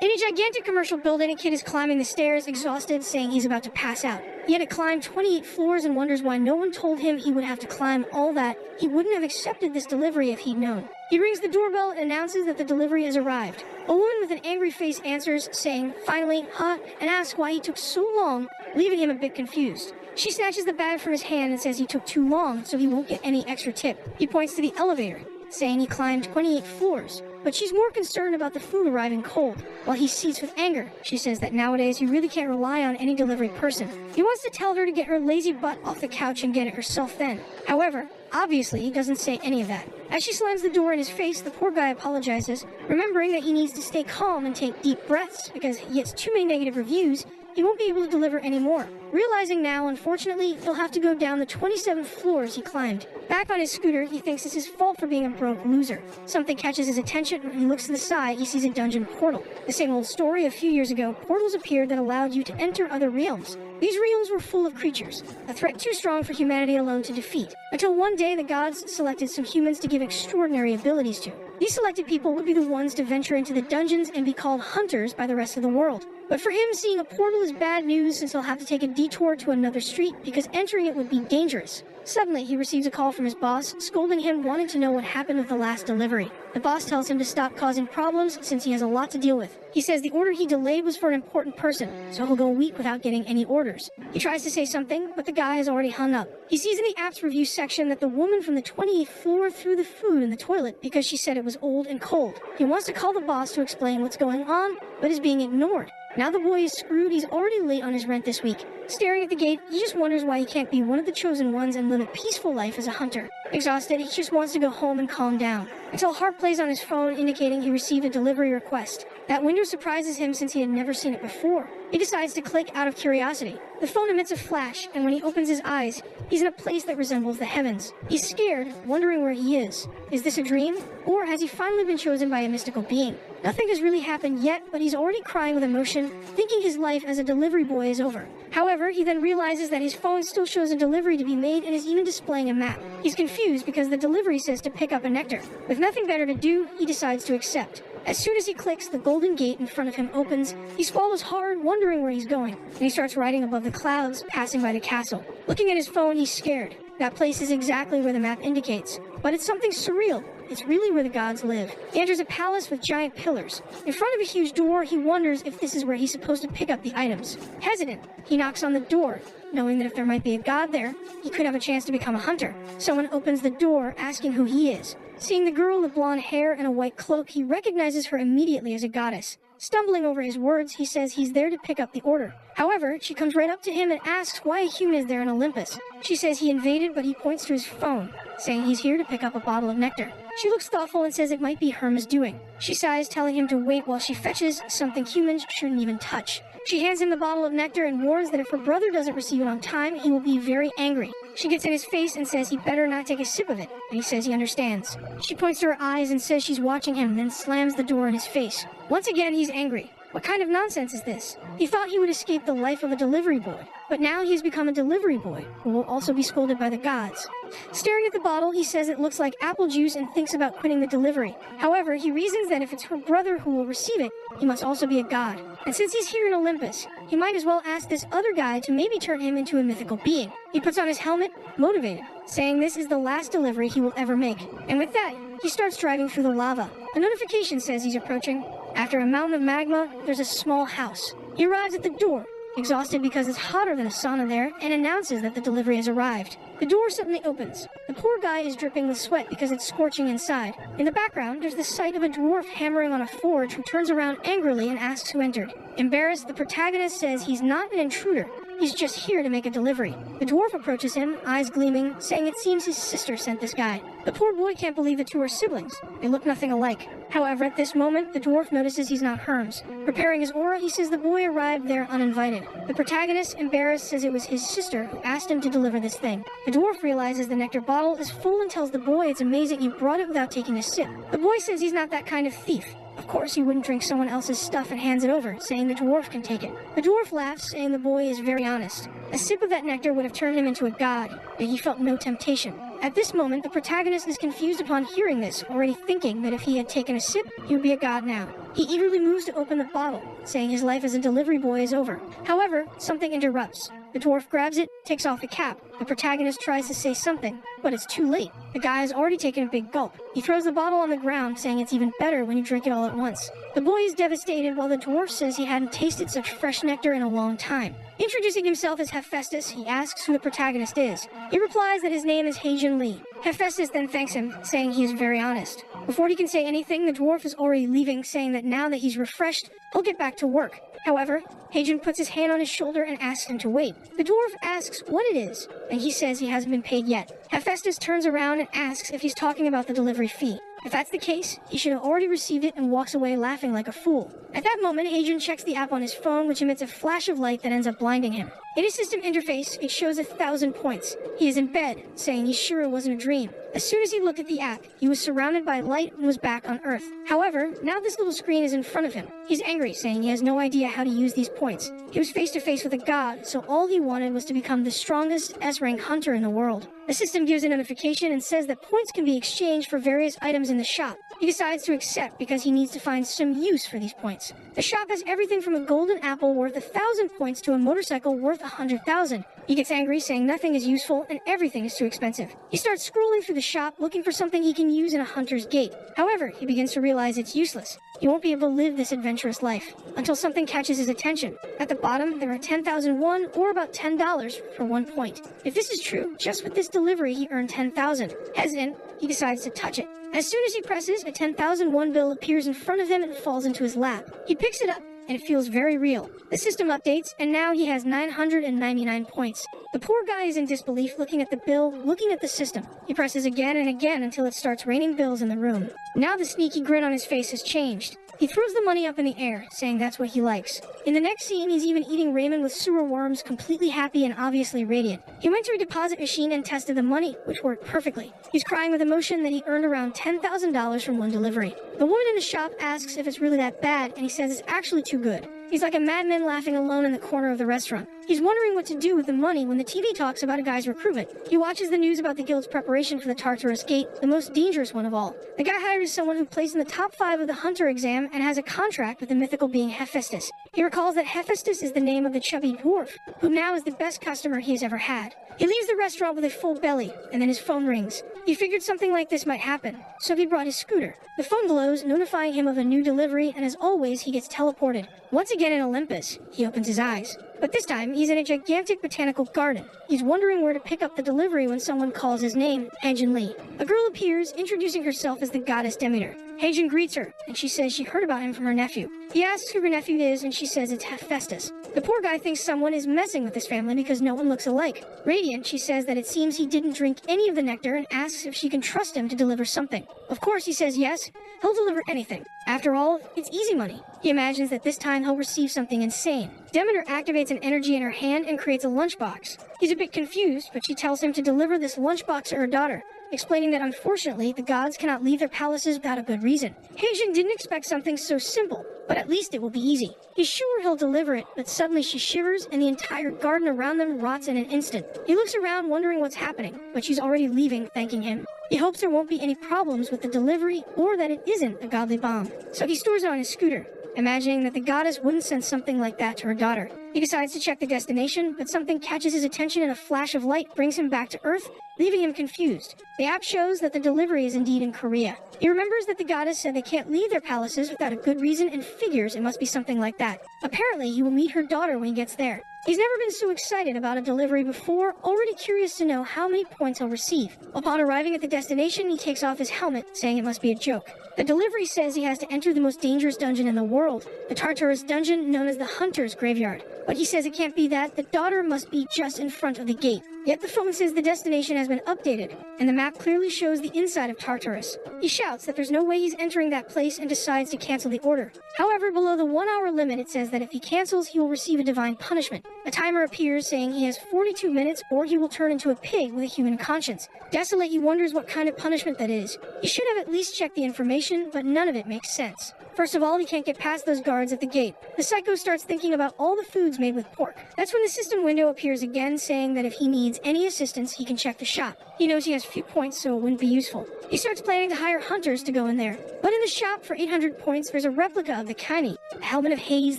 In a gigantic commercial building, a kid is climbing the stairs, exhausted, saying he's about to pass out. He had to climb 28 floors and wonders why no one told him he would have to climb all that. He wouldn't have accepted this delivery if he'd known. He rings the doorbell and announces that the delivery has arrived. A woman with an angry face answers, saying, "Finally, huh?" and asks why he took so long, leaving him a bit confused. She snatches the bag from his hand and says he took too long, so he won't get any extra tip. He points to the elevator, saying he climbed 28 floors. But she's more concerned about the food arriving cold. While he seethes with anger, she says that nowadays you really can't rely on any delivery person. He wants to tell her to get her lazy butt off the couch and get it herself then. However, obviously he doesn't say any of that. As she slams the door in his face, the poor guy apologizes, remembering that he needs to stay calm and take deep breaths because he gets too many negative reviews. He won't be able to deliver anymore. Realizing now, unfortunately, he'll have to go down the 27 floors he climbed. Back on his scooter, he thinks it's his fault for being a broke loser. Something catches his attention. When he looks to the side, he sees a dungeon portal. The same old story. A few years ago, portals appeared that allowed you to enter other realms. These realms were full of creatures, a threat too strong for humanity alone to defeat, until one day the gods selected some humans to give extraordinary abilities to. These selected people would be the ones to venture into the dungeons and be called hunters by the rest of the world. But for him, seeing a portal is bad news, since he'll have to take a detour to another street because entering it would be dangerous. Suddenly, he receives a call from his boss, scolding him, wanting to know what happened with the last delivery. The boss tells him to stop causing problems since he has a lot to deal with. He says the order he delayed was for an important person, so he'll go a week without getting any orders. He tries to say something, but the guy has already hung up. He sees in the apps review section that the woman from the 28th floor threw the food in the toilet because she said it was old and cold. He wants to call the boss to explain what's going on, but is being ignored. Now the boy is screwed. He's already late on his rent this week. Staring at the gate, he just wonders why he can't be one of the chosen ones and live a peaceful life as a hunter. Exhausted, he just wants to go home and calm down. Until Hart plays on his phone, indicating he received a delivery request. That window surprises him since he had never seen it before. He decides to click out of curiosity. The phone emits a flash, and when he opens his eyes, he's in a place that resembles the heavens. He's scared, wondering where he is. Is this a dream? Or has he finally been chosen by a mystical being? Nothing has really happened yet, but he's already crying with emotion, thinking his life as a delivery boy is over. However, he then realizes that his phone still shows a delivery to be made and is even displaying a map. He's confused because the delivery says to pick up a nectar. With nothing better to do, he decides to accept. As soon as he clicks, the golden gate in front of him opens. He swallows hard, wondering where he's going, and he starts riding above the clouds, passing by the castle. Looking at his phone, he's scared. That place is exactly where the map indicates, but it's something surreal. It's really where the gods live. He enters a palace with giant pillars. In front of a huge door, he wonders if this is where he's supposed to pick up the items. Hesitant, he knocks on the door, knowing that if there might be a god there, he could have a chance to become a hunter. Someone opens the door, asking who he is. Seeing the girl with blonde hair and a white cloak, he recognizes her immediately as a goddess. Stumbling over his words, he says he's there to pick up the order. However, she comes right up to him and asks why a human is there in Olympus. She says he invaded, but he points to his phone, saying he's here to pick up a bottle of nectar. She looks thoughtful and says it might be Herma's doing. She sighs, telling him to wait while she fetches something humans shouldn't even touch. She hands him the bottle of nectar and warns that if her brother doesn't receive it on time, he will be very angry. She gets in his face and says he better not take a sip of it, and he says he understands. She points to her eyes and says she's watching him, then slams the door in his face. Once again, he's angry. What kind of nonsense is this? He thought he would escape the life of a delivery boy, but now he's become a delivery boy, who will also be scolded by the gods. Staring at the bottle, he says it looks like apple juice and thinks about quitting the delivery. However, he reasons that if it's her brother who will receive it, he must also be a god. And since he's here in Olympus, he might as well ask this other guy to maybe turn him into a mythical being. He puts on his helmet, motivated, saying this is the last delivery he will ever make. And with that, he starts driving through the lava. A notification says he's approaching. After a mountain of magma, there's a small house. He arrives at the door, exhausted because it's hotter than a sauna there, and announces that the delivery has arrived. The door suddenly opens. The poor guy is dripping with sweat because it's scorching inside. In the background, there's the sight of a dwarf hammering on a forge who turns around angrily and asks who entered. Embarrassed, the protagonist says he's not an intruder. He's just here to make a delivery. The dwarf approaches him, eyes gleaming, saying it seems his sister sent this guy. The poor boy can't believe the two are siblings. They look nothing alike. However, at this moment, the dwarf notices he's not Hermes. Preparing his aura, he says the boy arrived there uninvited. The protagonist, embarrassed, says it was his sister who asked him to deliver this thing. The dwarf realizes the nectar bottle is full and tells the boy it's amazing he brought it without taking a sip. The boy says he's not that kind of thief. Of course, he wouldn't drink someone else's stuff and hands it over, saying the dwarf can take it. The dwarf laughs, saying the boy is very honest. A sip of that nectar would have turned him into a god, but he felt no temptation. At this moment, the protagonist is confused upon hearing this, already thinking that if he had taken a sip, he would be a god now. He eagerly moves to open the bottle, saying his life as a delivery boy is over. However, something interrupts. The dwarf grabs it, takes off the cap. The protagonist tries to say something, but it's too late. The guy has already taken a big gulp. He throws the bottle on the ground, saying it's even better when you drink it all at once. The boy is devastated, while the dwarf says he hadn't tasted such fresh nectar in a long time. Introducing himself as Hephaestus, he asks who the protagonist is. He replies that his name is Haejin Lee. Hephaestus then thanks him, saying he is very honest. Before he can say anything, the dwarf is already leaving, saying that now that he's refreshed, he'll get back to work. However, Haejin puts his hand on his shoulder and asks him to wait. The dwarf asks what it is, and he says he hasn't been paid yet. Hephaestus turns around and asks if he's talking about the delivery fee. If that's the case, he should have already received it and walks away laughing like a fool. At that moment, Haejin checks the app on his phone, which emits a flash of light that ends up blinding him. In his system interface, it shows 1,000 points. He is in bed, saying he's sure it wasn't a dream. As soon as he looked at the app, he was surrounded by light and was back on Earth. However, now this little screen is in front of him. He's angry, saying he has no idea how to use these points. He was face to face with a god, so all he wanted was to become the strongest S-rank hunter in the world. The system gives a notification and says that points can be exchanged for various items in the shop. He decides to accept because he needs to find some use for these points. The shop has everything from a golden apple worth 1,000 points to a motorcycle worth 100,000. He gets angry, saying nothing is useful and everything is too expensive. He starts scrolling through the shop looking for something he can use in a hunter's gate. However, he begins to realize it's useless. He won't be able to live this adventurous life until something catches his attention. At the bottom, there are 10,000 won, or about $10 for 1 point. If this is true, just with this delivery, he earned 10,000. Hesitant, he decides to touch it. As soon as he presses, a 10,000 won bill appears in front of him and falls into his lap. He picks it up, and it feels very real. The system updates, and now he has 999 points. The poor guy is in disbelief, looking at the bill, looking at the system. He presses again and again until it starts raining bills in the room. Now the sneaky grin on his face has changed. He throws the money up in the air, saying that's what he likes. In the next scene, he's even eating ramen with sewer worms, completely happy and obviously radiant. He went to a deposit machine and tested the money, which worked perfectly. He's crying with emotion that he earned around $10,000 from one delivery. The woman in the shop asks if it's really that bad, and he says it's actually too good. He's like a madman laughing alone in the corner of the restaurant. He's wondering what to do with the money when the TV talks about a guy's recruitment. He watches the news about the guild's preparation for the Tartarus Gate, the most dangerous one of all. The guy hired someone who placed in the top 5 of the hunter exam and has a contract with the mythical being Hephaestus. He recalls that Hephaestus is the name of the chubby dwarf, who now is the best customer he has ever had. He leaves the restaurant with a full belly, and then his phone rings. He figured something like this might happen, so he brought his scooter. The phone glows, notifying him of a new delivery, and as always, he gets teleported. Once again in Olympus, he opens his eyes. But this time, he's in a gigantic botanical garden. He's wondering where to pick up the delivery when someone calls his name, Haejin Lee. A girl appears, introducing herself as the goddess Demeter. Haejin greets her, and she says she heard about him from her nephew. He asks who her nephew is, and she says it's Hephaestus. The poor guy thinks someone is messing with his family because no one looks alike. Radiant, she says that it seems he didn't drink any of the nectar and asks if she can trust him to deliver something. Of course, he says yes, he'll deliver anything. After all, it's easy money. He imagines that this time he'll receive something insane. Demeter activates an energy in her hand and creates a lunchbox. He's a bit confused, but she tells him to deliver this lunchbox to her daughter, explaining that unfortunately the gods cannot leave their palaces without a good reason. Haejin didn't expect something so simple, but at least it will be easy. He's sure he'll deliver it, but suddenly she shivers and the entire garden around them rots in an instant. He looks around wondering what's happening, but she's already leaving, thanking him. He hopes there won't be any problems with the delivery or that it isn't a godly bomb, so he stores it on his scooter, imagining that the goddess wouldn't send something like that to her daughter. He decides to check the destination, but something catches his attention and a flash of light brings him back to Earth, leaving him confused. The app shows that the delivery is indeed in Korea. He remembers that the goddess said they can't leave their palaces without a good reason and figures it must be something like that. Apparently, he will meet her daughter when he gets there. He's never been so excited about a delivery before, already curious to know how many points he'll receive. Upon arriving at the destination, he takes off his helmet, saying it must be a joke. The delivery says he has to enter the most dangerous dungeon in the world, the Tartarus dungeon known as the Hunter's Graveyard. But he says it can't be that, the daughter must be just in front of the gate. Yet the phone says the destination has been updated, and the map clearly shows the inside of Tartarus. He shouts that there's no way he's entering that place and decides to cancel the order. However, below the 1 hour limit, it says that if he cancels, he will receive a divine punishment. A timer appears saying he has 42 minutes or he will turn into a pig with a human conscience. Desolate, he wonders what kind of punishment that is. He should have at least checked the information, but none of it makes sense. First of all, he can't get past those guards at the gate. The psycho starts thinking about all the foods made with pork. That's when the system window appears again, saying that if he needs any assistance, he can check the shop. He knows he has few points, so it wouldn't be useful. He starts planning to hire hunters to go in there. But in the shop for 800 points, there's a replica of the Kani, a helmet of Hades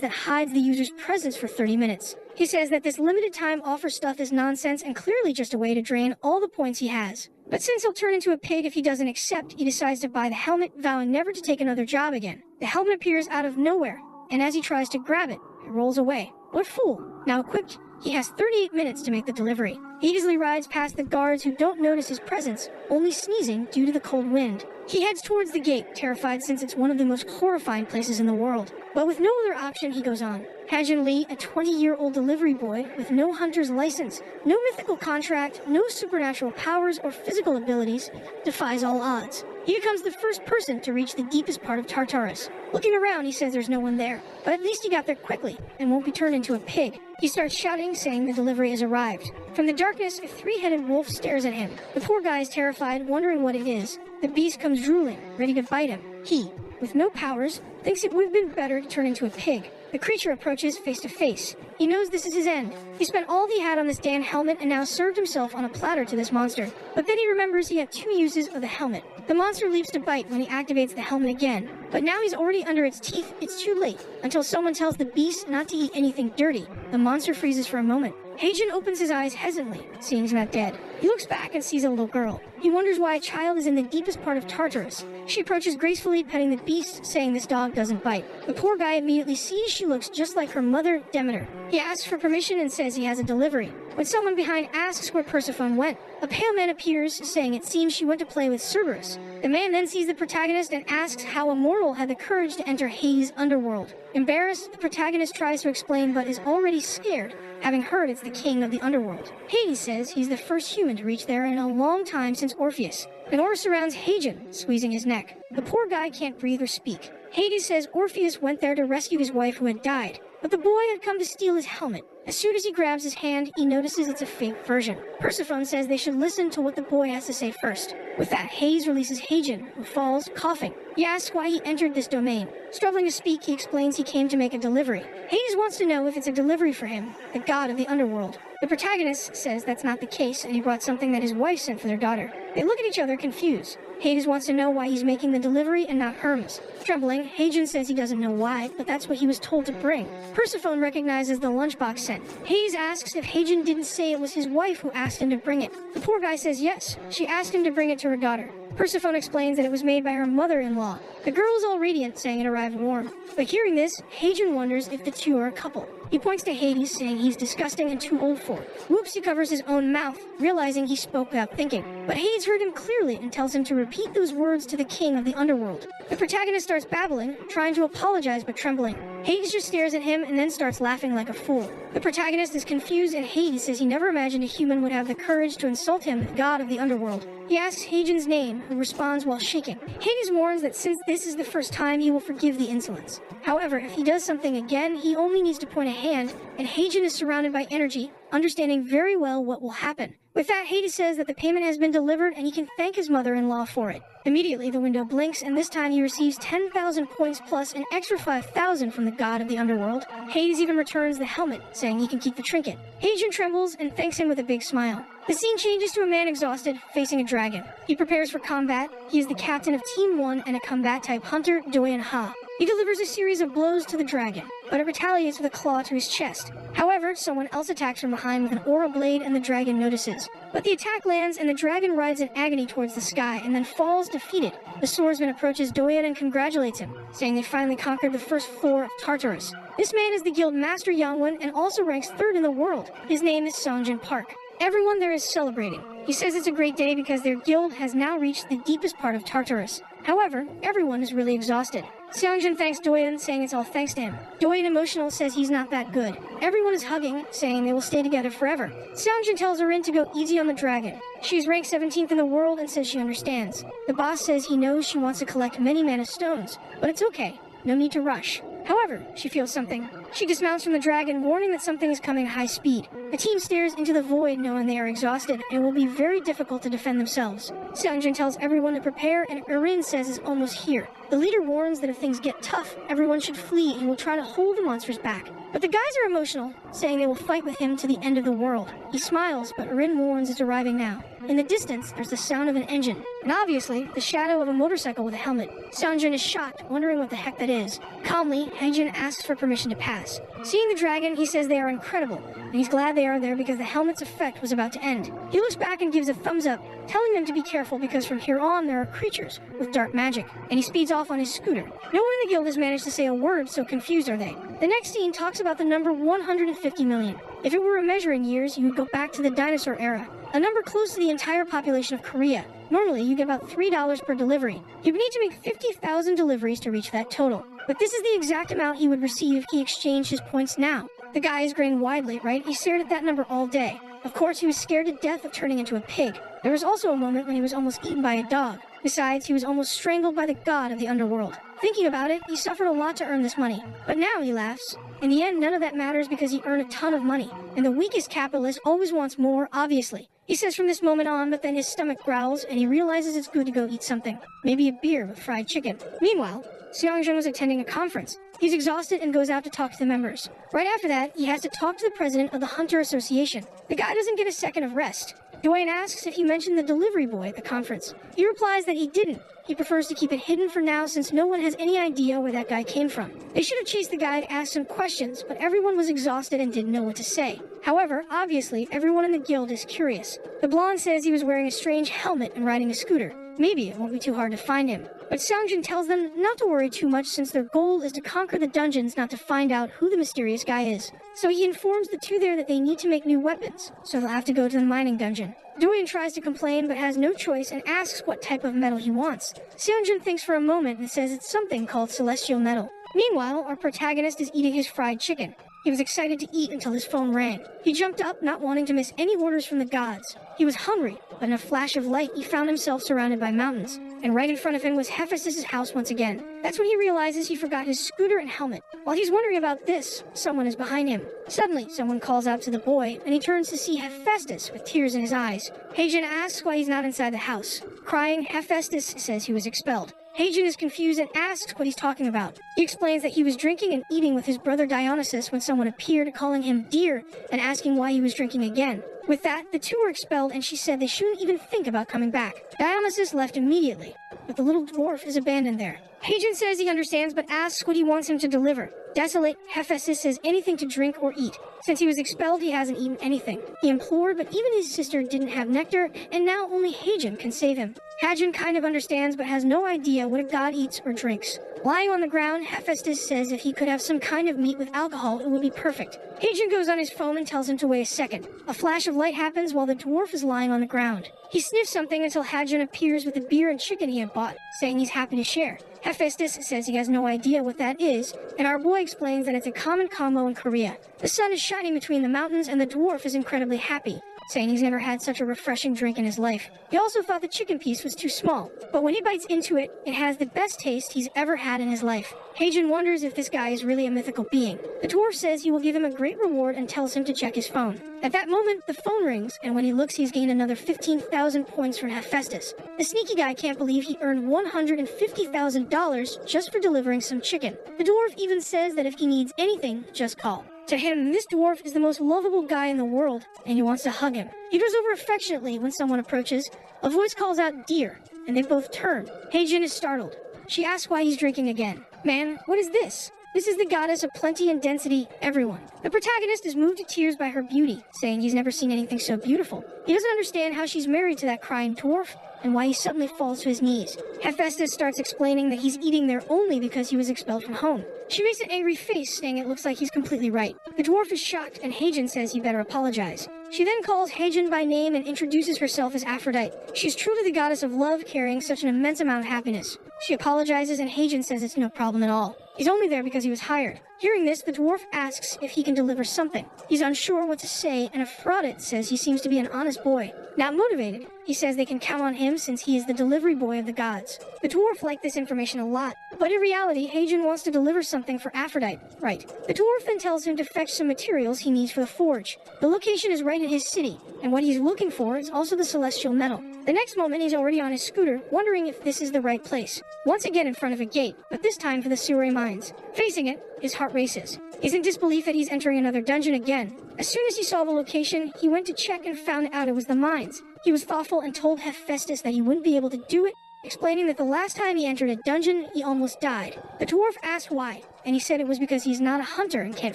that hides the user's presence for 30 minutes. He says that this limited time offer stuff is nonsense and clearly just a way to drain all the points he has. But since he'll turn into a pig if he doesn't accept, he decides to buy the helmet, vowing never to take another job again. The helmet appears out of nowhere, and as he tries to grab it, it rolls away. What a fool. Now equipped, he has 38 minutes to make the delivery. He easily rides past the guards who don't notice his presence, only sneezing due to the cold wind. He heads towards the gate, terrified since it's one of the most horrifying places in the world. But with no other option, he goes on. Hajin Lee, a 20-year-old delivery boy with no hunter's license, no mythical contract, no supernatural powers or physical abilities, defies all odds. He becomes the first person to reach the deepest part of Tartarus. Looking around, he says there's no one there, but at least he got there quickly and won't be turned into a pig. He starts shouting, saying the delivery has arrived. From the darkness, a three-headed wolf stares at him. The poor guy is terrified, wondering what it is. The beast comes drooling, ready to bite him. He, with no powers, thinks it would have been better to turn into a pig. The creature approaches face to face. He knows this is his end. He spent all he had on this damn helmet and now served himself on a platter to this monster. But then he remembers he had two uses of the helmet. The monster leaves to bite when he activates the helmet again. But now he's already under its teeth. It's too late. Until someone tells the beast not to eat anything dirty. The monster freezes for a moment. Heijin opens his eyes hesitantly, seeing he's not dead. He looks back and sees a little girl. He wonders why a child is in the deepest part of Tartarus. She approaches gracefully, petting the beast, saying this dog doesn't bite. The poor guy immediately sees she looks just like her mother, Demeter. He asks for permission and says he has a delivery. When someone behind asks where Persephone went, a pale man appears, saying it seems she went to play with Cerberus. The man then sees the protagonist and asks how a mortal had the courage to enter Hades' underworld. Embarrassed, the protagonist tries to explain but is already scared, having heard it's the king of the underworld. Hades says he's the first human to reach there in a long time since Orpheus. An aura surrounds Heijin, squeezing his neck. The poor guy can't breathe or speak. Hades says Orpheus went there to rescue his wife who had died, but the boy had come to steal his helmet. As soon as he grabs his hand, he notices it's a fake version. Persephone says they should listen to what the boy has to say first. With that, Hades releases Heijin, who falls, coughing. He asks why he entered this domain. Struggling to speak, he explains he came to make a delivery. Hades wants to know if it's a delivery for him, the god of the underworld. The protagonist says that's not the case, and he brought something that his wife sent for their daughter. They look at each other confused. Hades wants to know why he's making the delivery and not Hermes. Trembling, Heijin says he doesn't know why, but that's what he was told to bring. Persephone recognizes the lunchbox sent. Hades asks if Heijin didn't say it was his wife who asked him to bring it. The poor guy says yes. She asked him to bring it to her daughter. Persephone explains that it was made by her mother-in-law. The girl is all radiant, saying it arrived warm. But hearing this, Heijin wonders if the two are a couple. He points to Hades, saying he's disgusting and too old for it. Whoops, he covers his own mouth, realizing he spoke without thinking. But Hades heard him clearly and tells him to repeat those words to the king of the underworld. The protagonist starts babbling, trying to apologize but trembling. Hades just stares at him and then starts laughing like a fool. The protagonist is confused and Hades says he never imagined a human would have the courage to insult him, the god of the underworld. He asks Heijin's name, who responds while shaking. Hades warns that since this is the first time, he will forgive the insolence. However, if he does something again, he only needs to point a hand, and Heijin is surrounded by energy, understanding very well what will happen. With that, Hades says that the payment has been delivered and he can thank his mother-in-law for it. Immediately, the window blinks, and this time he receives 10,000 points plus an extra 5,000 from the god of the underworld. Hades even returns the helmet, saying he can keep the trinket. Heijin trembles and thanks him with a big smile. The scene changes to a man exhausted, facing a dragon. He prepares for combat. He is the captain of Team 1 and a combat-type hunter, Doyen Ha. He delivers a series of blows to the dragon, but it retaliates with a claw to his chest. However, someone else attacks from behind with an aura blade and the dragon notices. But the attack lands and the dragon rides in agony towards the sky and then falls defeated. The swordsman approaches Doyen and congratulates him, saying they finally conquered the first floor of Tartarus. This man is the guild master Yangwon and also ranks 3rd in the world. His name is Songjin Park. Everyone there is celebrating. He says it's a great day because their guild has now reached the deepest part of Tartarus. However, everyone is really exhausted. Seongjin thanks Doyen, saying it's all thanks to him. Doyen, emotional, says he's not that good. Everyone is hugging, saying they will stay together forever. Seongjin tells Erin to go easy on the dragon. She's ranked 17th in the world and says she understands. The boss says he knows she wants to collect many mana stones, but it's okay. No need to rush. However, she feels something. She dismounts from the dragon, warning that something is coming at high speed. The team stares into the void, knowing they are exhausted and it will be very difficult to defend themselves. Seongjin tells everyone to prepare, and Erin says it's almost here. The leader warns that if things get tough, everyone should flee and will try to hold the monsters back. But the guys are emotional, saying they will fight with him to the end of the world. He smiles, but Erin warns it's arriving now. In the distance, there's the sound of an engine, and obviously, the shadow of a motorcycle with a helmet. Seongjin is shocked, wondering what the heck that is. Calmly, Haejin asks for permission to pass. Seeing the dragon, he says they are incredible, and he's glad they are there because the helmet's effect was about to end. He looks back and gives a thumbs up, telling them to be careful because from here on there are creatures with dark magic, and he speeds off on his scooter. No one in the guild has managed to say a word, so confused are they. The next scene talks about the number 150 million. If it were a measuring years, you would go back to the dinosaur era, a number close to the entire population of Korea. Normally, you get about $3 per delivery. You would need to make 50,000 deliveries to reach that total. But this is the exact amount he would receive if he exchanged his points now. The guy grinned widely, right? He stared at that number all day. Of course, he was scared to death of turning into a pig. There was also a moment when he was almost eaten by a dog. Besides, he was almost strangled by the god of the underworld. Thinking about it, he suffered a lot to earn this money. But now he laughs. In the end, none of that matters because he earned a ton of money. And the weakest capitalist always wants more, obviously. He says from this moment on, but then his stomach growls and he realizes it's good to go eat something. Maybe a beer with fried chicken. Meanwhile, Seongjin was attending a conference. He's exhausted and goes out to talk to the members. Right after that, he has to talk to the president of the Hunter Association. The guy doesn't get a second of rest. Dwayne asks if he mentioned the delivery boy at the conference. He replies that he didn't. He prefers to keep it hidden for now since no one has any idea where that guy came from. They should have chased the guy to ask some questions, but everyone was exhausted and didn't know what to say. However, obviously, everyone in the guild is curious. The blonde says he was wearing a strange helmet and riding a scooter. Maybe it won't be too hard to find him. But Seongjin tells them not to worry too much since their goal is to conquer the dungeons, not to find out who the mysterious guy is. So he informs the two there that they need to make new weapons, so they'll have to go to the mining dungeon. Doyen tries to complain but has no choice and asks what type of metal he wants. Seongjin thinks for a moment and says it's something called celestial metal. Meanwhile, our protagonist is eating his fried chicken. He was excited to eat until his phone rang. He jumped up, not wanting to miss any orders from the gods. He was hungry, but in a flash of light, he found himself surrounded by mountains. And right in front of him was Hephaestus' house once again. That's when he realizes he forgot his scooter and helmet. While he's wondering about this, someone is behind him. Suddenly, someone calls out to the boy, and he turns to see Hephaestus with tears in his eyes. Haejin asks why he's not inside the house. Crying, Hephaestus says he was expelled. Haejin is confused and asks what he's talking about. He explains that he was drinking and eating with his brother Dionysus when someone appeared, calling him dear and asking why he was drinking again. With that, the two were expelled and she said they shouldn't even think about coming back. Dionysus left immediately, but the little dwarf is abandoned there. Haejin says he understands but asks what he wants him to deliver. Desolate, Hephaestus says anything to drink or eat. Since he was expelled, he hasn't eaten anything. He implored, but even his sister didn't have nectar, and now only Haejin can save him. Haejin kind of understands but has no idea what a god eats or drinks. Lying on the ground, Hephaestus says if he could have some kind of meat with alcohol, it would be perfect. Haejin goes on his phone and tells him to wait a second. A flash of light happens while the dwarf is lying on the ground. He sniffs something until Haejin appears with the beer and chicken he had bought, saying he's happy to share. Hephaestus says he has no idea what that is, and our boy explains that it's a common combo in Korea. The sun is shining between the mountains and the dwarf is incredibly happy, saying he's never had such a refreshing drink in his life. He also thought the chicken piece was too small, but when he bites into it, it has the best taste he's ever had in his life. Haejin wonders if this guy is really a mythical being. The dwarf says he will give him a great reward and tells him to check his phone. At that moment, the phone rings, and when he looks, he's gained another 15,000 points from Hephaestus. The sneaky guy can't believe he earned $150,000 just for delivering some chicken. The dwarf even says that if he needs anything, just call. To him, this dwarf is the most lovable guy in the world, and he wants to hug him. He goes over affectionately when someone approaches. A voice calls out, dear, and they both turn. Haejin is startled. She asks why he's drinking again. Man, what is this? This is the goddess of plenty and density, everyone. The protagonist is moved to tears by her beauty, saying he's never seen anything so beautiful. He doesn't understand how she's married to that crying dwarf, and why he suddenly falls to his knees. Hephaestus starts explaining that he's eating there only because he was expelled from home. She makes an angry face, saying it looks like he's completely right. The dwarf is shocked, and Haejin says he better apologize. She then calls Haejin by name and introduces herself as Aphrodite. She is truly the goddess of love, carrying such an immense amount of happiness. She apologizes, and Haejin says it's no problem at all. He's only there because he was hired. Hearing this, the dwarf asks if he can deliver something. He's unsure what to say, and Aphrodite says he seems to be an honest boy. Not motivated, he says they can count on him since he is the delivery boy of the gods. The dwarf liked this information a lot, but in reality, Hagen wants to deliver something for Aphrodite. Right. The dwarf then tells him to fetch some materials he needs for the forge. The location is right in his city, and what he's looking for is also the celestial metal. The next moment, he's already on his scooter, wondering if this is the right place. Once again in front of a gate, but this time for the Suri mines. Facing it, his heart races. He's in disbelief that he's entering another dungeon again. As soon as he saw the location, he went to check and found out it was the mines. He was thoughtful and told Hephaestus that he wouldn't be able to do it, explaining that the last time he entered a dungeon, he almost died. The dwarf asked why, and he said it was because he's not a hunter and can't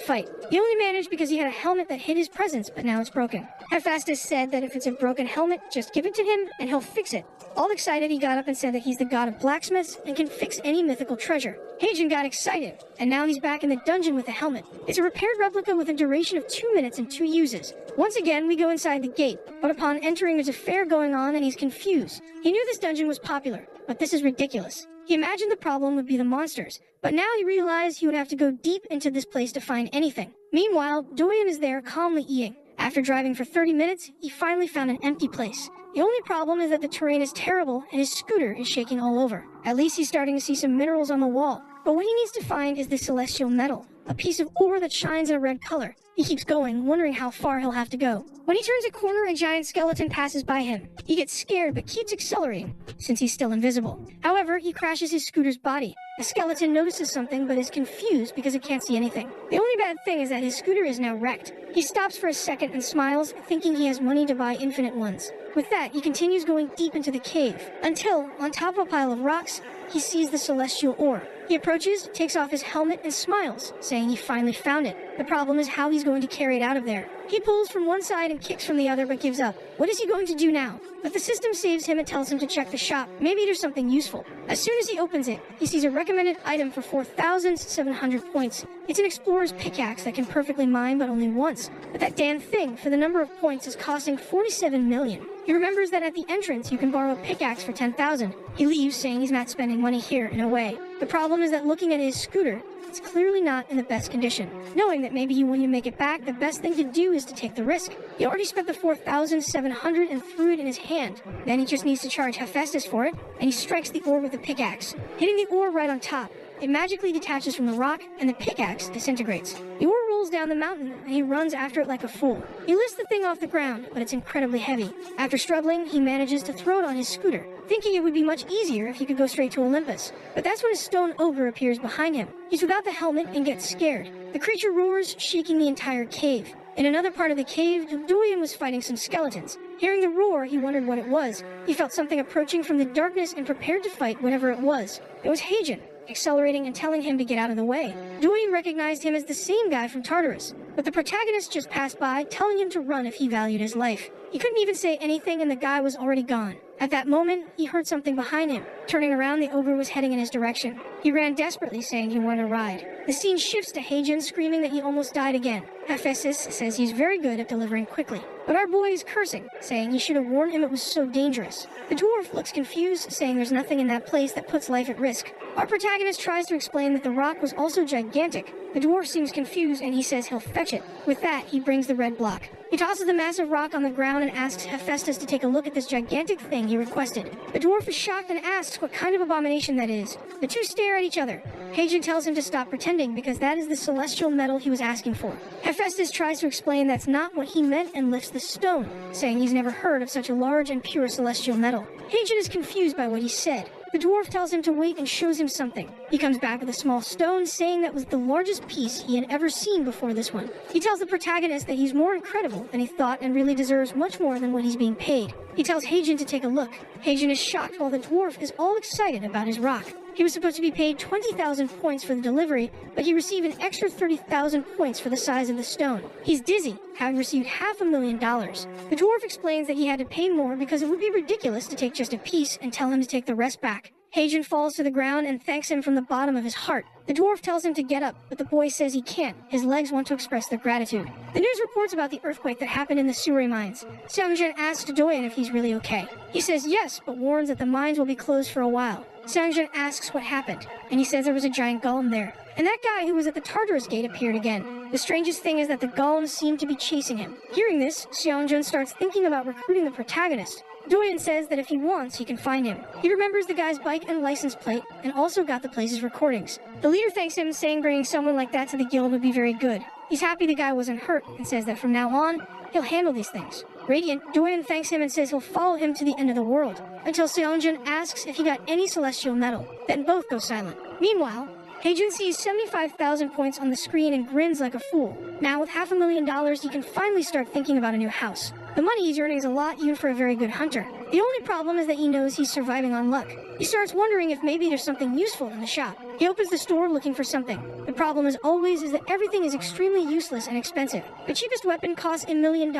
fight. He only managed because he had a helmet that hid his presence, but now it's broken. Hephaestus said that if it's a broken helmet, just give it to him and he'll fix it. All excited, he got up and said that he's the god of blacksmiths and can fix any mythical treasure. Hagen got excited, and now he's back in the dungeon with the helmet. It's a repaired replica with a duration of 2 minutes and 2 uses. Once again, we go inside the gate, but upon entering there's a fair going on and he's confused. He knew this dungeon was popular, but this is ridiculous. He imagined the problem would be the monsters, but now he realized he would have to go deep into this place to find anything. Meanwhile, Doyen is there calmly eating. After driving for 30 minutes, he finally found an empty place. The only problem is that the terrain is terrible and his scooter is shaking all over. At least he's starting to see some minerals on the wall. But what he needs to find is the celestial metal, a piece of ore that shines in a red color. He keeps going, wondering how far he'll have to go. When he turns a corner, a giant skeleton passes by him. He gets scared but keeps accelerating, since he's still invisible. However, he crashes his scooter's body. The skeleton notices something but is confused because it can't see anything. The only bad thing is that his scooter is now wrecked. He stops for a second and smiles, thinking he has money to buy infinite ones. With that, he continues going deep into the cave, until, on top of a pile of rocks, he sees the celestial ore. He approaches, takes off his helmet, and smiles, saying he finally found it. The problem is how he's going to carry it out of there. He pulls from one side and kicks from the other, but gives up. What is he going to do now? But the system saves him and tells him to check the shop. Maybe there's something useful. As soon as he opens it, he sees a recommended item for 4,700 points. It's an explorer's pickaxe that can perfectly mine, but only once. But that damn thing, for the number of points, is costing 47 million. He remembers that at the entrance, you can borrow a pickaxe for 10,000. He leaves, saying he's not spending money here, in a way. The problem is that looking at his scooter, it's clearly not in the best condition. Knowing that maybe when you make it back, the best thing to do is to take the risk. He already spent the 4,700 and threw it in his hand. Then he just needs to charge Hephaestus for it, and he strikes the ore with a pickaxe, hitting the ore right on top. It magically detaches from the rock, and the pickaxe disintegrates. The ore rolls down the mountain, and he runs after it like a fool. He lifts the thing off the ground, but it's incredibly heavy. After struggling, he manages to throw it on his scooter, thinking it would be much easier if he could go straight to Olympus. But that's when a stone ogre appears behind him. He's without the helmet and gets scared. The creature roars, shaking the entire cave. In another part of the cave, Doyen was fighting some skeletons. Hearing the roar, he wondered what it was. He felt something approaching from the darkness and prepared to fight whatever it was. It was Hagen, accelerating and telling him to get out of the way. Doyen recognized him as the same guy from Tartarus, but the protagonist just passed by, telling him to run if he valued his life. He couldn't even say anything and the guy was already gone. At that moment, he heard something behind him. Turning around, the ogre was heading in his direction. He ran desperately, saying he wanted a ride. The scene shifts to Hagen, screaming that he almost died again. Hephaestus says he's very good at delivering quickly, but our boy is cursing, saying he should have warned him it was so dangerous. The dwarf looks confused, saying there's nothing in that place that puts life at risk. Our protagonist tries to explain that the rock was also gigantic. The dwarf seems confused and he says he'll fetch it. With that, he brings the red block. He tosses the massive rock on the ground and asks Hephaestus to take a look at this gigantic thing he requested. The dwarf is shocked and asks what kind of abomination that is. The two stare at each other. Hagen tells him to stop pretending because that is the celestial metal he was asking for. Hephaestus tries to explain that's not what he meant and lifts the stone, saying he's never heard of such a large and pure celestial metal. Hagen is confused by what he said. The dwarf tells him to wait and shows him something. He comes back with a small stone, saying that was the largest piece he had ever seen before this one. He tells the protagonist that he's more incredible than he thought and really deserves much more than what he's being paid. He tells Hagen to take a look. Hagen is shocked while the dwarf is all excited about his rock. He was supposed to be paid 20,000 points for the delivery, but he received an extra 30,000 points for the size of the stone. He's dizzy, having received $500,000. The dwarf explains that he had to pay more because it would be ridiculous to take just a piece and tell him to take the rest back. Hagen falls to the ground and thanks him from the bottom of his heart. The dwarf tells him to get up, but the boy says he can't. His legs want to express their gratitude. The news reports about the earthquake that happened in the Suri mines. Seongjin asks Doyen if he's really okay. He says yes, but warns that the mines will be closed for a while. Seongjin asks what happened, and he says there was a giant golem there. and that guy who was at the Tartarus gate appeared again. The strangest thing is that the golems seem to be chasing him. Hearing this, Seongjun starts thinking about recruiting the protagonist. Doyen says that if he wants, he can find him. He remembers the guy's bike and license plate, and also got the place's recordings. The leader thanks him, saying bringing someone like that to the guild would be very good. He's happy the guy wasn't hurt, and says that from now on, he'll handle these things. Radiant, Doyen thanks him and says he'll follow him to the end of the world, until Seongjun asks if he got any celestial metal. Then both go silent. Meanwhile, Haejun sees 75,000 points on the screen and grins like a fool. Now with $500,000, he can finally start thinking about a new house. The money he's earning is a lot even for a very good hunter. The only problem is that he knows he's surviving on luck. He starts wondering if maybe there's something useful in the shop. He opens the store looking for something. The problem as always is that everything is extremely useless and expensive. The cheapest weapon costs $1 million.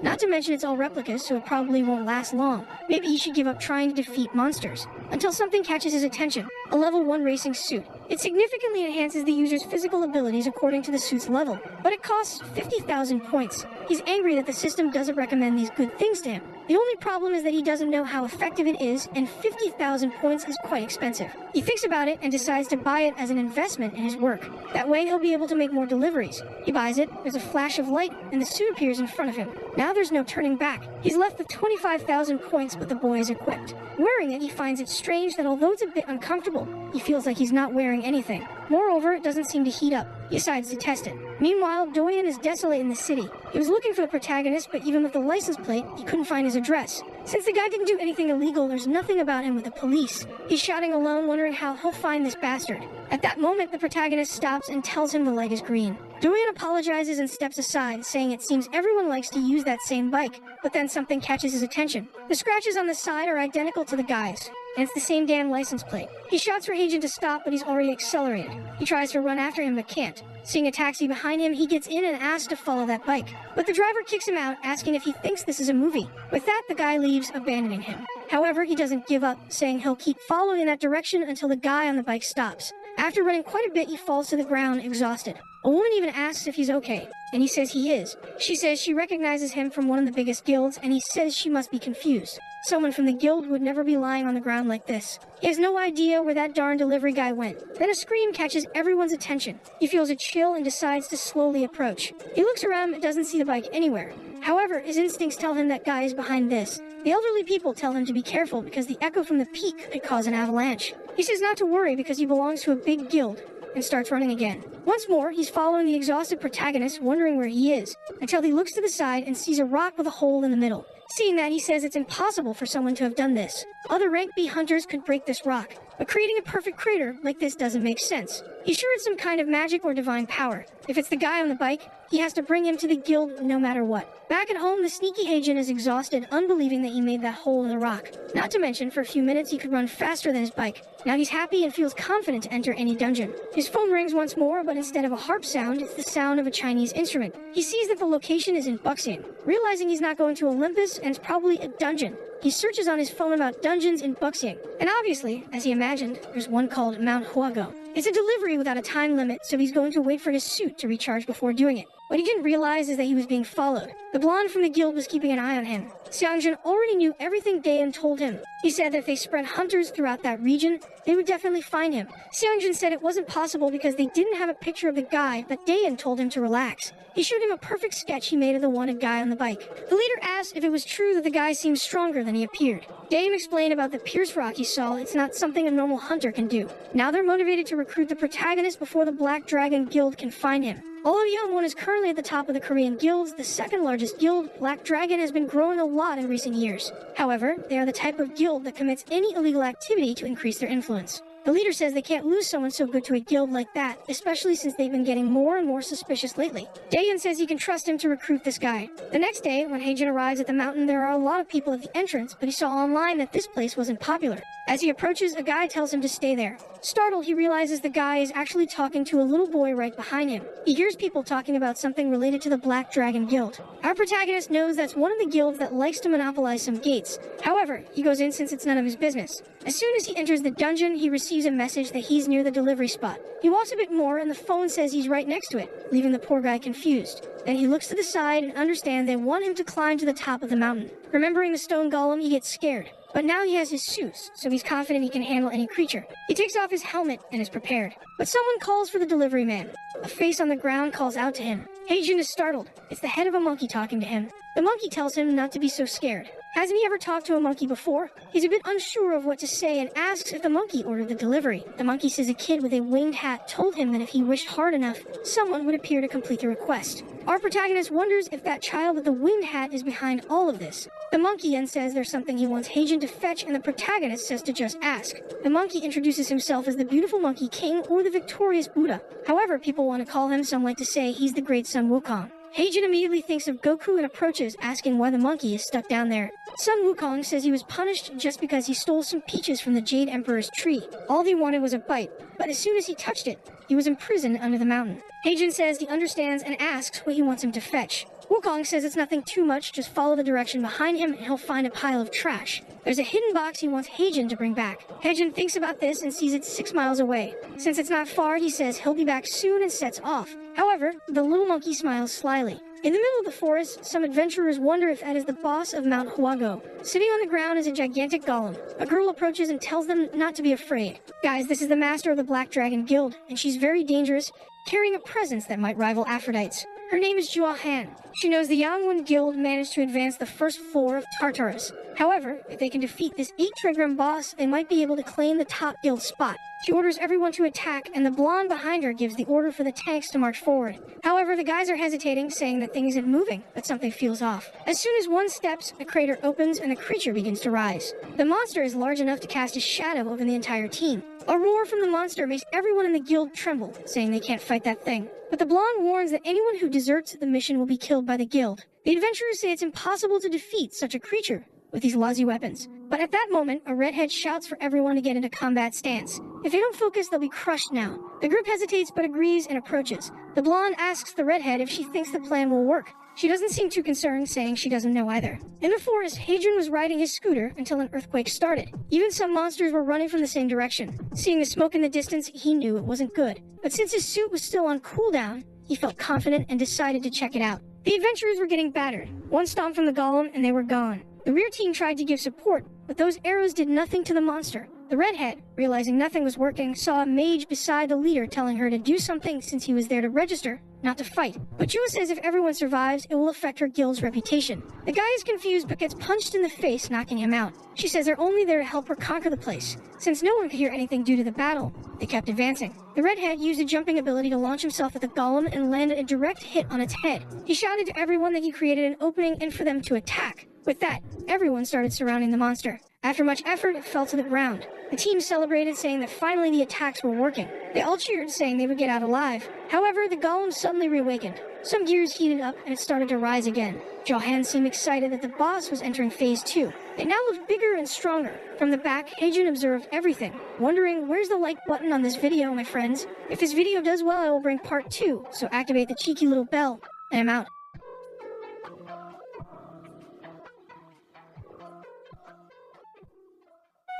Not to mention it's all replicas, so it probably won't last long. Maybe he should give up trying to defeat monsters. Until something catches his attention. A level 1 racing suit. It significantly enhances the user's physical abilities according to the suit's level, but it costs 50,000 points. He's angry that the system doesn't recommend these good things to him. The only problem is that he doesn't know how effective it is, and 50,000 points is quite expensive. He thinks about it and decides to buy it as an investment in his work. That way he'll be able to make more deliveries. He buys it, there's a flash of light, and the suit appears in front of him. Now there's no turning back. He's left with 25,000 points, but the boy is equipped. Wearing it, he finds it strange that although it's a bit uncomfortable, he feels like he's not wearing anything. Moreover, it doesn't seem to heat up. He decides to test it. Meanwhile, Doyen is desolate in the city. He was looking for the protagonist, but even with the license plate, he couldn't find his address. Since the guy didn't do anything illegal, there's nothing about him with the police. He's shouting alone, wondering how he'll find this bastard. At that moment, the protagonist stops and tells him the light is green. Doyen apologizes and steps aside, saying it seems everyone likes to use that same bike, but then something catches his attention. The scratches on the side are identical to the guy's, and it's the same damn license plate. He shouts for Haejun to stop, but he's already accelerated. He tries to run after him, but can't. Seeing a taxi behind him, he gets in and asks to follow that bike. But the driver kicks him out, asking if he thinks this is a movie. With that, the guy leaves, abandoning him. However, he doesn't give up, saying he'll keep following in that direction until the guy on the bike stops. After running quite a bit, he falls to the ground, exhausted. A woman even asks if he's okay, and he says he is. She says she recognizes him from one of the biggest guilds, and he says she must be confused. Someone from the guild would never be lying on the ground like this. He has no idea where that darn delivery guy went. Then a scream catches everyone's attention. He feels a chill and decides to slowly approach. He looks around but doesn't see the bike anywhere. However, his instincts tell him that guy is behind this. The elderly people tell him to be careful because the echo from the peak could cause an avalanche. He says not to worry because he belongs to a big guild, and starts running again. Once more, he's following the exhausted protagonist, wondering where he is, until he looks to the side and sees a rock with a hole in the middle. Seeing that, he says it's impossible for someone to have done this. Other rank B hunters could break this rock, but creating a perfect crater like this doesn't make sense. He's sure it's some kind of magic or divine power. If it's the guy on the bike, he has to bring him to the guild no matter what. Back at home, the sneaky Haejun is exhausted, unbelieving that he made that hole in the rock. Not to mention, for a few minutes he could run faster than his bike. Now he's happy and feels confident to enter any dungeon. His phone rings once more, but instead of a harp sound, it's the sound of a Chinese instrument. He sees that the location is in Buxian. Realizing he's not going to Olympus and it's probably a dungeon, he searches on his phone about dungeons in Buxian. And obviously, as he imagined, there's one called Mount Huago. It's a delivery without a time limit, so he's going to wait for his suit to recharge before doing it. What he didn't realize is that he was being followed. The blonde from the guild was keeping an eye on him. Seongjun already knew everything Daeun told him. He said that if they spread hunters throughout that region, they would definitely find him. Seongjun said it wasn't possible because they didn't have a picture of the guy, but Daeun told him to relax. He showed him a perfect sketch he made of the wanted guy on the bike. The leader asked if it was true that the guy seemed stronger than he appeared. Daeun explained about the Pierce Rock he saw. It's not something a normal hunter can do. Now they're motivated to recruit the protagonist before the Black Dragon Guild can find him. Although Youngwon is currently at the top of the Korean guilds, the second largest guild, Black Dragon, has been growing a lot in recent years. However, they are the type of guild that commits any illegal activity to increase their influence. The leader says they can't lose someone so good to a guild like that, especially since they've been getting more and more suspicious lately. Daeun says he can trust him to recruit this guy. The next day, when Haejun arrives at the mountain, there are a lot of people at the entrance, but he saw online that this place wasn't popular. As he approaches, a guy tells him to stay there. Startled, he realizes the guy is actually talking to a little boy right behind him. He hears people talking about something related to the Black Dragon Guild. Our protagonist knows that's one of the guilds that likes to monopolize some gates. However, he goes in since it's none of his business. As soon as he enters the dungeon, he receives a message that he's near the delivery spot. He walks a bit more and the phone says he's right next to it, leaving the poor guy confused. Then he looks to the side and understands they want him to climb to the top of the mountain. Remembering the stone golem, he gets scared. but now he has his suits, so he's confident he can handle any creature. He takes off his helmet and is prepared. But someone calls for the delivery man. A face on the ground calls out to him. Heijin is startled. It's the head of a monkey talking to him. The monkey tells him not to be so scared. Hasn't he ever talked to a monkey before? He's a bit unsure of what to say and asks if the monkey ordered the delivery. The monkey says a kid with a winged hat told him that if he wished hard enough, someone would appear to complete the request. Our protagonist wonders if that child with the winged hat is behind all of this. The monkey then says there's something he wants Heijin to fetch, and the protagonist says to just ask. The monkey introduces himself as the beautiful monkey king or the victorious Buddha. However, people want to call him, some like to say he's the great Sun Wukong. Heijin immediately thinks of Goku and approaches, asking why the monkey is stuck down there. Sun Wukong says he was punished just because he stole some peaches from the Jade Emperor's tree. All he wanted was a bite, but as soon as he touched it, he was imprisoned under the mountain. Heijin says he understands and asks what he wants him to fetch. Wukong says it's nothing too much, just follow the direction behind him and he'll find a pile of trash. There's a hidden box he wants Heijin to bring back. Heijin thinks about this and sees it 6 miles away. Since it's not far, he says he'll be back soon and sets off. However, the little monkey smiles slyly. In the middle of the forest, some adventurers wonder if that is the boss of Mount Huago. Sitting on the ground is a gigantic golem. A girl approaches and tells them not to be afraid. Guys, this is the master of the Black Dragon Guild, and she's very dangerous, carrying a presence that might rival Aphrodite's. Her name is Jua Han. She knows the Yangwon Guild managed to advance the first floor of Tartarus. However, if they can defeat this 8-trigram boss, they might be able to claim the top guild spot. She orders everyone to attack, and the blonde behind her gives the order for the tanks to march forward. However, the guys are hesitating, saying that things isn't moving, but something feels off. As soon as one steps, a crater opens and a creature begins to rise. The monster is large enough to cast a shadow over the entire team. A roar from the monster makes everyone in the guild tremble, saying they can't fight that thing. But the blonde warns that anyone who deserts the mission will be killed by the guild. The adventurers say it's impossible to defeat such a creature with these lousy weapons. But at that moment, a redhead shouts for everyone to get into combat stance. If they don't focus, they'll be crushed now. The group hesitates but agrees and approaches. The blonde asks the redhead if she thinks the plan will work. She doesn't seem too concerned, saying she doesn't know either. In the forest, Heijin was riding his scooter until an earthquake started. Even some monsters were running from the same direction. Seeing the smoke in the distance, he knew it wasn't good. But since his suit was still on cooldown, he felt confident and decided to check it out. The adventurers were getting battered. One stomp from the golem and they were gone. The rear team tried to give support, but those arrows did nothing to the monster. The redhead, realizing nothing was working, saw a mage beside the leader telling her to do something since he was there to register, not to fight. But Jua says if everyone survives, it will affect her guild's reputation. The guy is confused but gets punched in the face, knocking him out. She says they're only there to help her conquer the place. Since no one could hear anything due to the battle, they kept advancing. The redhead used a jumping ability to launch himself at the golem and landed a direct hit on its head. He shouted to everyone that he created an opening and for them to attack. With that, everyone started surrounding the monster. After much effort, it fell to the ground. The team celebrated, saying that finally the attacks were working. They all cheered, saying they would get out alive. However, the golem suddenly reawakened. Some gears heated up and it started to rise again. Johan seemed excited that the boss was entering phase 2. It now looked bigger and stronger. From the back, Heijin observed everything, wondering where's the like button on this video, my friends? If this video does well, I will bring part 2, so activate the cheeky little bell, and I'm out.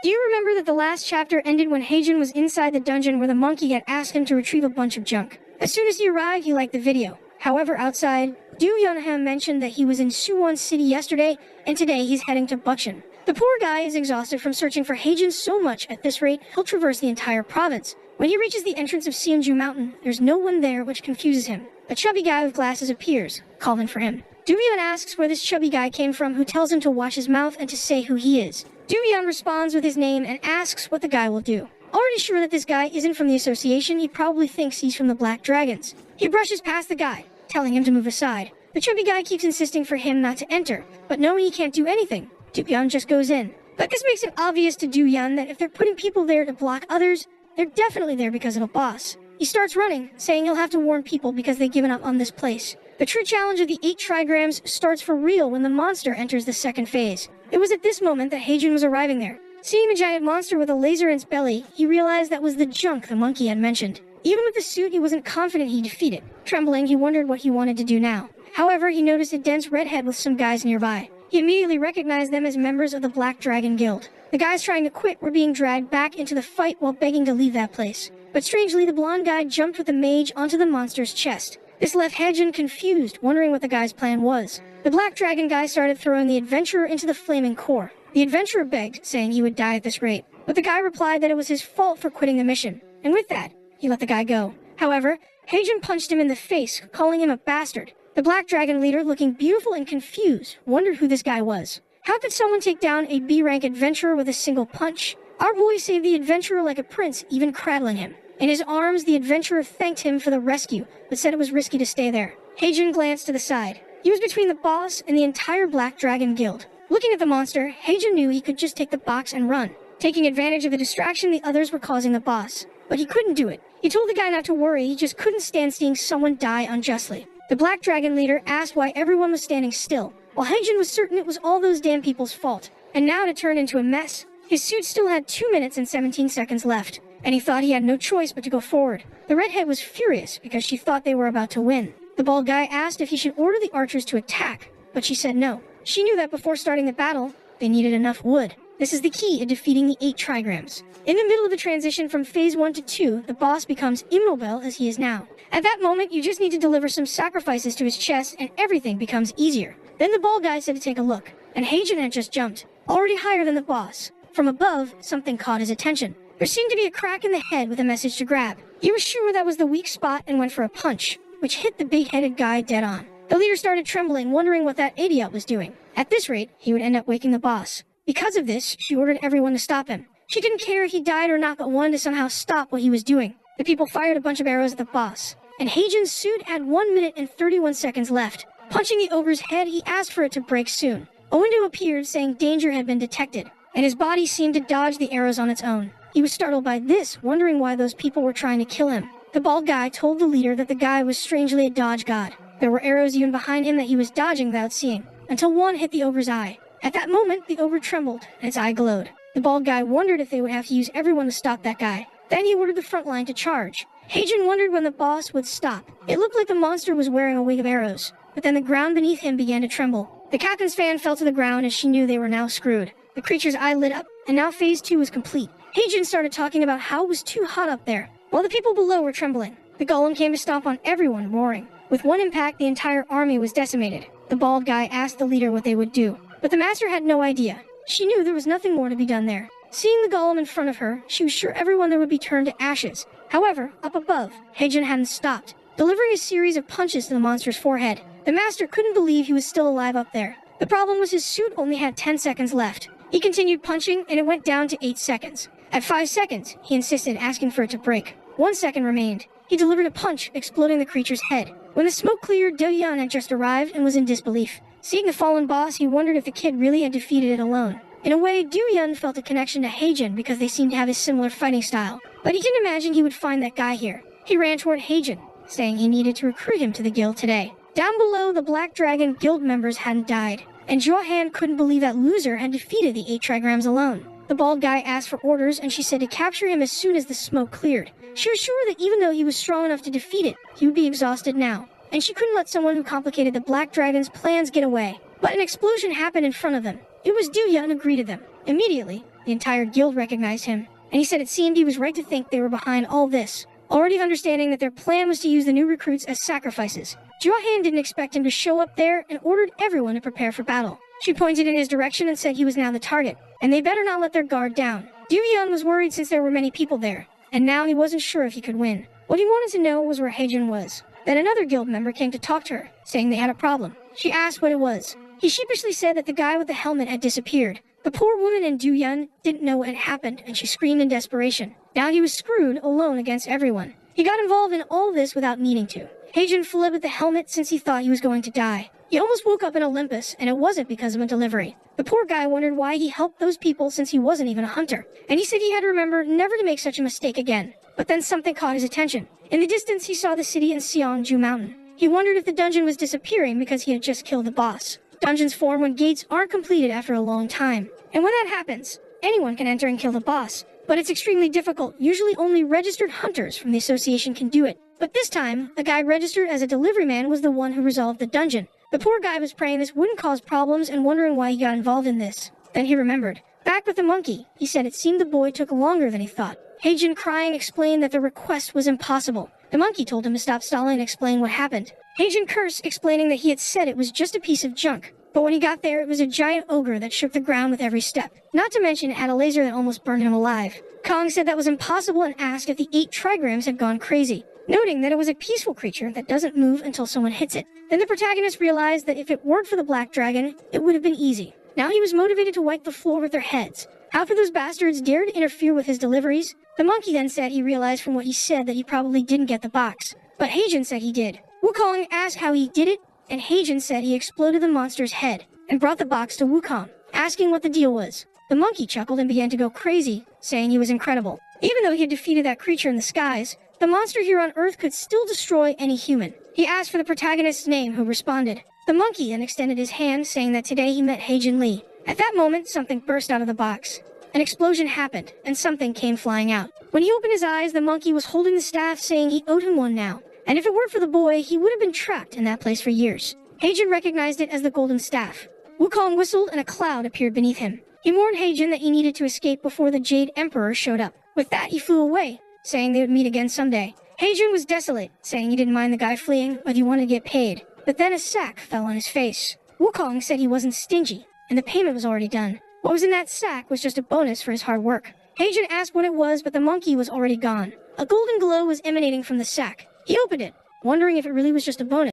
Do you remember that the last chapter ended when Heijin was inside the dungeon where the monkey had asked him to retrieve a bunch of junk? As soon as he arrived, he liked the video. However, outside, Du Yunham mentioned that he was in Suwon City yesterday, and today he's heading to Bucheon. The poor guy is exhausted from searching for Heijin so much. At this rate, he'll traverse the entire province. When he reaches the entrance of Seonju Mountain, there's no one there, which confuses him. A chubby guy with glasses appears, calling for him. Du-byun asks where this chubby guy came from, who tells him to watch his mouth and to say who he is. Du-byun responds with his name and asks what the guy will do. Already sure that this guy isn't from the association, he probably thinks he's from the Black Dragons. He brushes past the guy, telling him to move aside. The chubby guy keeps insisting for him not to enter, but knowing he can't do anything, Du-byun just goes in. But this makes it obvious to Du-byun that if they're putting people there to block others, they're definitely there because of a boss. He starts running, saying he'll have to warn people because they've given up on this place. The true challenge of the 8 trigrams starts for real when the monster enters the second phase. It was at this moment that Heijin was arriving there. Seeing the giant monster with a laser in its belly, he realized that was the junk the monkey had mentioned. Even with the suit, he wasn't confident he'd defeat it. Trembling, he wondered what he wanted to do now. However, he noticed a dense redhead with some guys nearby. He immediately recognized them as members of the Black Dragon Guild. The guys trying to quit were being dragged back into the fight while begging to leave that place. But strangely, the blonde guy jumped with the mage onto the monster's chest. This left Heijin confused, wondering what the guy's plan was. The Black Dragon guy started throwing the adventurer into the flaming core. The adventurer begged, saying he would die at this rate, but the guy replied that it was his fault for quitting the mission, and with that, he let the guy go. However, Heijin punched him in the face, calling him a bastard. The Black Dragon leader, looking beautiful and confused, wondered who this guy was. How could someone take down a B-rank adventurer with a single punch? Our boy saved the adventurer like a prince, even cradling him. In his arms, the adventurer thanked him for the rescue, but said it was risky to stay there. Heijin glanced to the side. He was between the boss and the entire Black Dragon guild. Looking at the monster, Heijin knew he could just take the box and run, taking advantage of the distraction the others were causing the boss. But he couldn't do it. He told the guy not to worry, he just couldn't stand seeing someone die unjustly. The Black Dragon leader asked why everyone was standing still, while Heijin was certain it was all those damn people's fault. And now to turn into a mess. His suit still had 2 minutes and 17 seconds left, and he thought he had no choice but to go forward. The redhead was furious because she thought they were about to win. The bald guy asked if he should order the archers to attack, but she said no. She knew that before starting the battle, they needed enough wood. This is the key to defeating the 8 trigrams. In the middle of the transition from phase 1 to 2, the boss becomes immobile as he is now. At that moment, you just need to deliver some sacrifices to his chest and everything becomes easier. Then the bald guy said to take a look, and Heijin had just jumped, already higher than the boss. From above, something caught his attention. There seemed to be a crack in the head with a message to grab. He was sure that was the weak spot and went for a punch, which hit the big-headed guy dead on. The leader started trembling, wondering what that idiot was doing. At this rate, he would end up waking the boss. Because of this, she ordered everyone to stop him. She didn't care if he died or not, but wanted to somehow stop what he was doing. The people fired a bunch of arrows at the boss, and Heijin's suit had 1 minute and 31 seconds left. Punching the ogre's head, he asked for it to break soon. A window appeared, saying danger had been detected, and his body seemed to dodge the arrows on its own. He was startled by this, wondering why those people were trying to kill him. The bald guy told the leader that the guy was strangely a dodge god. There were arrows even behind him that he was dodging without seeing, until one hit the ogre's eye. At that moment, the ogre trembled, and its eye glowed. The bald guy wondered if they would have to use everyone to stop that guy. Then he ordered the front line to charge. Heijin wondered when the boss would stop. It looked like the monster was wearing a wig of arrows, but then the ground beneath him began to tremble. The captain's fan fell to the ground as she knew they were now screwed. The creature's eye lit up, and now phase 2 was complete. Heijin started talking about how it was too hot up there, while the people below were trembling. The golem came to stomp on everyone, roaring. With one impact, the entire army was decimated. The bald guy asked the leader what they would do, but the master had no idea. She knew there was nothing more to be done there. Seeing the golem in front of her, she was sure everyone there would be turned to ashes. However, up above, Heijin hadn't stopped, delivering a series of punches to the monster's forehead. The master couldn't believe he was still alive up there. The problem was his suit only had 10 seconds left. He continued punching, and it went down to 8 seconds. At 5 seconds, he insisted, asking for it to break. 1 second remained. He delivered a punch, exploding the creature's head. When the smoke cleared, Do-yeon had just arrived and was in disbelief. Seeing the fallen boss, he wondered if the kid really had defeated it alone. In a way, Do-yeon felt a connection to Heijin because they seemed to have a similar fighting style. But he didn't imagine he would find that guy here. He ran toward Heijin, saying he needed to recruit him to the guild today. Down below, the Black Dragon guild members hadn't died, and Jo-han couldn't believe that loser had defeated the 8 trigrams alone. The bald guy asked for orders, and she said to capture him as soon as the smoke cleared. She was sure that even though he was strong enough to defeat it, he would be exhausted now, and she couldn't let someone who complicated the Black Dragon's plans get away. But an explosion happened in front of them. It was Do-yeon who greeted them. Immediately, the entire guild recognized him, and he said it seemed he was right to think they were behind all this, already understanding that their plan was to use the new recruits as sacrifices. Jo-han didn't expect him to show up there and ordered everyone to prepare for battle. She pointed in his direction and said he was now the target, and they better not let their guard down. Do-yeon was worried since there were many people there, and now he wasn't sure if he could win. What he wanted to know was where Heijin was. Then another guild member came to talk to her, saying they had a problem. She asked what it was. He sheepishly said that the guy with the helmet had disappeared. The poor woman in Do-yeon didn't know what had happened, and she screamed in desperation. Now he was screwed, alone against everyone. He got involved in all this without needing to. Heijin fled with the helmet since he thought he was going to die. He almost woke up in Olympus, and it wasn't because of a delivery. The poor guy wondered why he helped those people since he wasn't even a hunter, and he said he had to remember never to make such a mistake again. But then something caught his attention. In the distance, he saw the city in Seongju Mountain. He wondered if the dungeon was disappearing because he had just killed the boss. Dungeons form when gates aren't completed after a long time, and when that happens, anyone can enter and kill the boss. But it's extremely difficult. Usually only registered hunters from the association can do it. But this time, the guy registered as a delivery man was the one who resolved the dungeon. The poor guy was praying this wouldn't cause problems and wondering why he got involved in this. Then he remembered. Back with the monkey, he said it seemed the boy took longer than he thought. Heijin, crying, explained that the request was impossible. The monkey told him to stop stalling and explain what happened. Heijin cursed, explaining that he had said it was just a piece of junk. But when he got there, it was a giant ogre that shook the ground with every step. Not to mention it had a laser that almost burned him alive. Kong said that was impossible and asked if the 8 trigrams had gone crazy, noting that it was a peaceful creature that doesn't move until someone hits it. Then the protagonist realized that if it weren't for the black dragon, it would have been easy. Now he was motivated to wipe the floor with their heads. After those bastards dared to interfere with his deliveries, the monkey then said he realized from what he said that he probably didn't get the box. But Heijin said he did. Wukong asked how he did it, and Heijin said he exploded the monster's head and brought the box to Wukong, asking what the deal was. The monkey chuckled and began to go crazy, saying he was incredible. Even though he had defeated that creature in the skies, the monster here on Earth could still destroy any human. He asked for the protagonist's name, who responded. The monkey then extended his hand, saying that today he met Heijin Li. At that moment, something burst out of the box. An explosion happened, and something came flying out. When he opened his eyes, the monkey was holding the staff, saying he owed him one now. And if it weren't for the boy, he would have been trapped in that place for years. Heijin recognized it as the golden staff. Wukong whistled and a cloud appeared beneath him. He warned Heijin that he needed to escape before the Jade Emperor showed up. With that, he flew away, saying they would meet again someday. Heijin was desolate, saying he didn't mind the guy fleeing, but he wanted to get paid. But then a sack fell on his face. Wukong said he wasn't stingy, and the payment was already done. What was in that sack was just a bonus for his hard work. Heijin asked what it was, but the monkey was already gone. A golden glow was emanating from the sack. He opened it, wondering if it really was just a bonus.